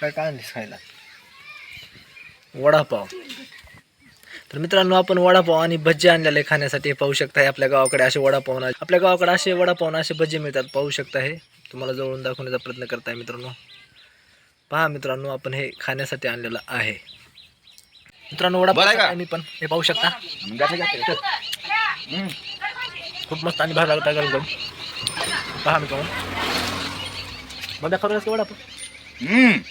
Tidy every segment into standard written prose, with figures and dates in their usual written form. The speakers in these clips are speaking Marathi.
काय काय आणलीस खायला? वडापाव. तर मित्रांनो आपण वडापाव आणि भजी आणलेले खाण्यासाठी पाहू शकता. हे आपल्या गावाकडे असे वडापाव असे भजी मिळतात. पाहू शकता, हे तुम्हाला जवळून दाखवण्याचा प्रयत्न करताय मित्रांनो. पहा मित्रांनो, आपण हे खाण्यासाठी आणलेलं आहे. मित्रांनो वडापाव मी पण हे पाहू शकता. खूप मस्त आणि भारी लागत आहे गरम गरम. पहा मित्रांनो, बंद करूनच की वडापाव.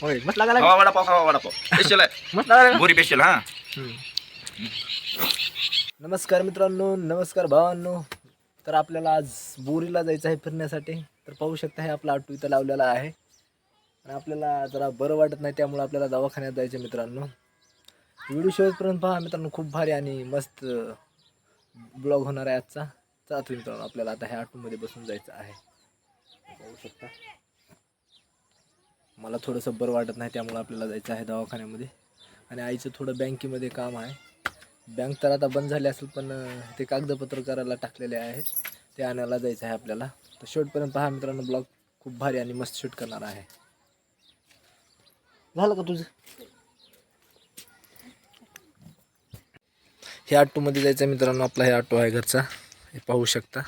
होय मस्त लागायला. वडापाव स्पेशल आहे. मस्त लागायला. भुरी स्पेशल. हा नमस्कार मित्रांनो, नमस्कार भावांनो. तर आपल्याला आज बोरीला जायचं आहे फिरण्यासाठी. तर पाहू शकता, हे आपला ऑटो इथं लावलेला आहे आणि आपल्याला जरा बरं वाटत नाही, त्यामुळे आपल्याला दवाखान्यात जायचं मित्रांनो. व्हिडिओ शेवटपर्यंत पहा मित्रांनो, खूप भारी आणि मस्त ब्लॉग होणार आहे आजचा. चालतो मित्रांनो, आपल्याला आता ह्या ऑटोमध्ये बसून जायचं आहे. पाहू शकता, मला थोडंसं बरं वाटत नाही, त्यामुळे आपल्याला जायचं आहे दवाखान्यामध्ये. आणि आईचं थोडं बँकेमध्ये काम आहे. बँक तर आता बंद झाली असेल, पण ते कागदपत्र करायला टाकलेले आहे, ते आणायला जायचं आहे आपल्याला. तर शेवटपर्यंत पहा मित्रांनो, ब्लॉग खूप भारी आणि मस्त शूट करणार आहे. झालं का तुझं? हे ऑटोमध्ये जायचं मित्रांनो. आपला हे ऑटो आहे घरचा, हे पाहू शकता.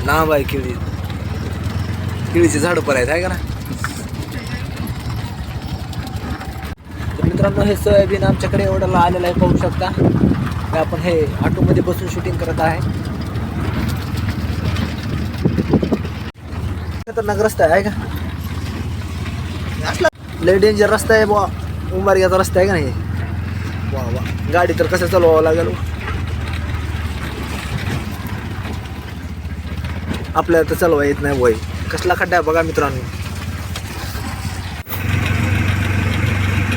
लांब आहे केळीचे झाड पण आहेत, आहे का ना. तर मित्रांनो, हे सोयाबीन आमच्याकडे एवढ्याला आलेलं आहे, पाहू शकता. आपण हे ऑटोमध्ये बसून शूटिंग करत आहे. खतरनाक रस्ता आहे का? लय डेंजर रस्ता आहे बुवा, उंबारग्याचा रस्ता आहे का नाही. वा वा, गाडी तर कसं चालवावं लागेल. आपल्याला तर चालवा येत नाही वय. कसला खड्डा आहे बघा मित्रांनो.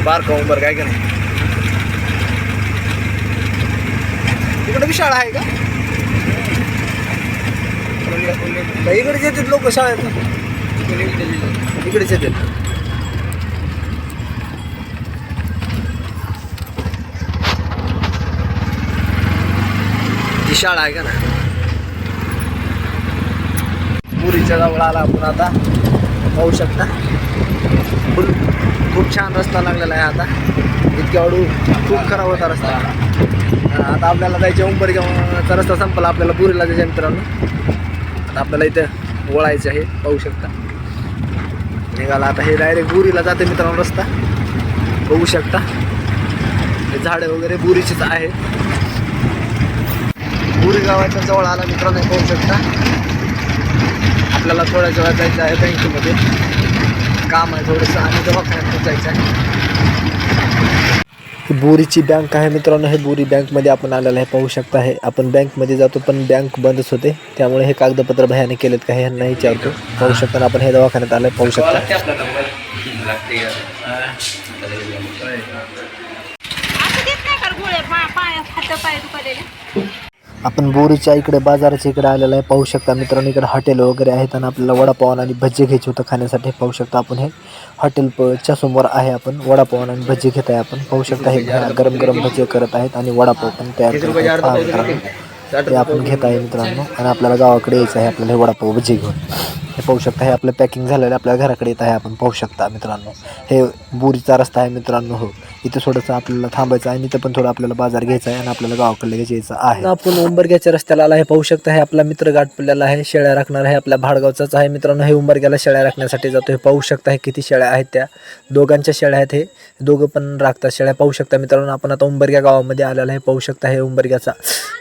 बारका उंबर काय का नाही. तिकडे बी शाळा आहे का? इकडेच येतात लोक शाळेत. इकडेच येतात. ती शाळा आहे का ना. पुरीच्या जवळ आला आपण आता, पाहू शकता. खूप छान रस्ता लागलेला आहे आता. इतक्या वेळू खूप खराब होता रस्ता. आता आपल्याला जायचं उंबरगावचा रस्ता संपला, आपल्याला पुरीला जायचं मित्रांनो. आता आपल्याला इथं वळायचं आहे, पाहू शकता. निघाला आता, हे डायरेक्ट बुरीला जाते मित्रांनो रस्ता, बघू शकता. हे झाडं वगैरे बुरीचीच आहे. बुरी गावाच्या जवळ आला मित्रांनो, पाहू शकता. आपल्याला थोड्याच वेळात जायचं आहे बँकेमध्ये, काम आहे थोडंसं, आणि दवाखान्यात जायचं आहे. ही बोरीची बँक आहे मित्रांनो. हे बोरी बँकमध्ये आपण आलेलं आहे, पाहू शकता. हे आपण बँकमध्ये जातो, पण बँक बंदच होते, त्यामुळे हे कागदपत्र भयाने केलेत का हे यांना विचारतो. पाहू शकता, आपण हे दवाखान्यात आलं, पाहू शकता. आपण बोरीच्या इकडे बाजाराच्या इकडे आलेलं आहे, पाहू शकता मित्रांनो. इकडे हॉटेल वगैरे आहेत आणि आपल्याला वडापाव आणि भजी घ्यायचे होतं खाण्यासाठी. पाहू शकता, आपण हे हॉटेलच्या समोर आहे. आपण वडापाव आणि भजी घेत आहे. आपण पाहू शकता, हे गरम गरम भजी करत आहेत आणि वडापाव पण तयार करत आहेत. ते आपण घेत आहे मित्रांनो. आणि आपल्याला गावाकडे यायचं आहे, आपल्याला हे वडापाव भजी घेऊन. हे पाहू शकता, हे आपलं पॅकिंग झालेलं आहे, आपल्या घराकडे येत आहे. आपण पाहू शकता मित्रांनो, हे बोरीचा रस्ता आहे मित्रांनो. हो, इथं थोडंसं आपल्याला थांबायचं आहे, इथं पण थोडं आपल्याला बाजार घ्यायचा आहे आणि आपल्याला गावाकडे यायचं आहे. आपण उंबरग्याच्या रस्त्याला आला आहे, पाहू शकता. हे आपला मित्र गाठ पडलेला आहे, शेळ्या राखणार आहे, आपल्या भाडगावचाच आहे मित्रांनो. हे उंबरग्याला शेळ्या राखण्यासाठी जातो. हे पाहू शकता, हे किती शेळ्या आहेत. त्या दोघांच्या शेळ्या आहेत, हे दोघं पण राखतात शेळ्या, पाहू शकता मित्रांनो. आपण आता उंबरग्या गावामध्ये आलेला आहे, पाहू शकता. हे उंबरग्याचा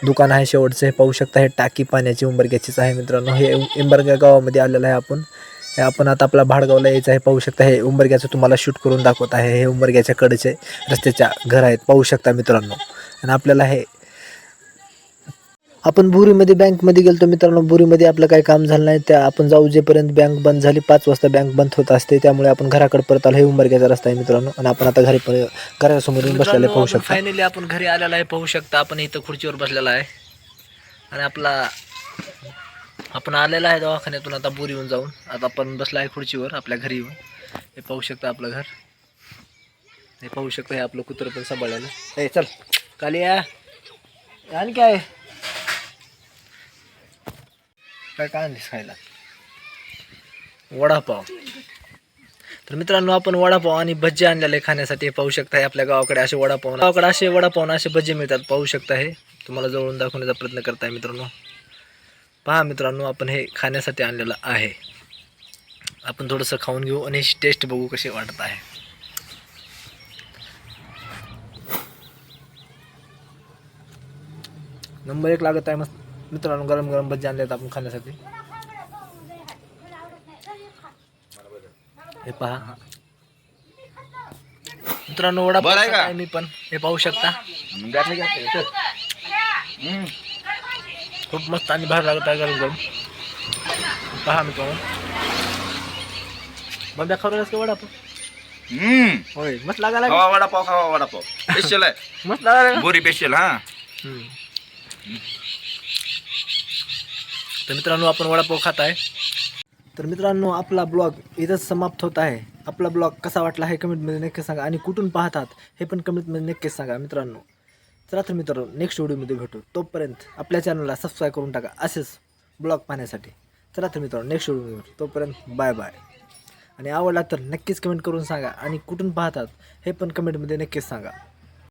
दुकान आहे शेवटचं, हे पाहू शकता. हे टाकी पाण्याची उंबरग्याचीच आहे मित्रांनो. हे उंबरग्या गावामध्ये आलेलं आहे आपण. हे आपण आता आपला भाडगावला यायचं आहे, पाहू शकता. हे उंबरग्याचं तुम्हाला शूट करून दाखवत आहे. हे उंबरग्याच्या कडेचे रस्त्याच्या घर आहेत, पाहू शकता मित्रांनो. आणि आपल्याला हे आपण बुरीमध्ये बँकमध्ये गेलो मित्रांनो. बुरीमध्ये आपलं काही काम झालं नाही, त्या आपण जाऊ जेपर्यंत बँक बंद झाली. 5 वाजता बँक बंद होत असते, त्यामुळे आपण घराकडे परत आलो. हे उंबरग्याचा रस्ता आहे मित्रांनो. आणि आपण आता घरासमोर बसलेले पाहू शकता. फायनली आपण घरी आलेला आहे, पाहू शकता. आपण इथं खुर्चीवर बसलेला आहे आणि आपला आपण आलेला आहे दवाखान्यातून आता बोरी येऊन जाऊन. आता आपण बसला आहे खुर्चीवर आपल्या घरी येऊन. हे पाहू शकता आपलं घर. हे पाहू शकता हे आपलं कुत्रं पण सांभाळायला. ए चल खाली या. आणि काय काय काय आणलीस खायला? वडापाव. तर मित्रांनो आपण वडापाव आणि भज्जे आणलेले खाण्यासाठी पाहू शकता. हे आपल्या गावाकडे असे वडापाव असे भज्जे मिळतात. पाहू शकता हे तुम्हाला जवळून दाखवण्याचा प्रयत्न करताय मित्रांनो. पहा मित्रांनो आपण हे खाण्यासाठी आणलेलं आहे. आपण थोडंसं खाऊन घेऊ आणि टेस्ट बघू कशी वाटत आहे. नंबर 1 लागत आहे मस्त मित्रांनो. गरम गरम भज्जे आणलेत आपण खाण्यासाठी. हे पहा मित्रांनो वडापाव बरं आहे का? खात आहे मी पण. हे पाहू शकता खूप मस्त आणि भारी लागत आहे गरम गरम. पहा मित्रांनो बंब्या खाऊ का वडापाव? होय मस्त लागायला खावा वडापाव खावा वडापाव स्पेशल आहे. मस्त लागायला. बोरी स्पेशल हा. तर मित्रांनो आपण वडापाव खात आहे. तर मित्रांनो आपला ब्लॉग इथंच समाप्त होत आहे. आपला ब्लॉग कसा वाटला हे कमेंटमध्ये नक्की सांगा आणि कुठून पाहतात हे पण कमेंटमध्ये नक्कीच सांगा मित्रांनो. चला तर मित्रांनो नेक्स्ट व्हिडिओमध्ये भेटू. तोपर्यंत आपल्या चॅनलला सबस्क्राईब करून टाका असेच ब्लॉग पाहण्यासाठी. चला तर मित्रांनो नेक्स्ट व्हिडिओमध्ये भेटू. तोपर्यंत बाय बाय. आणि आवडला तर नक्कीच कमेंट करून सांगा आणि कुठून पाहतात हे पण कमेंटमध्ये नक्कीच सांगा.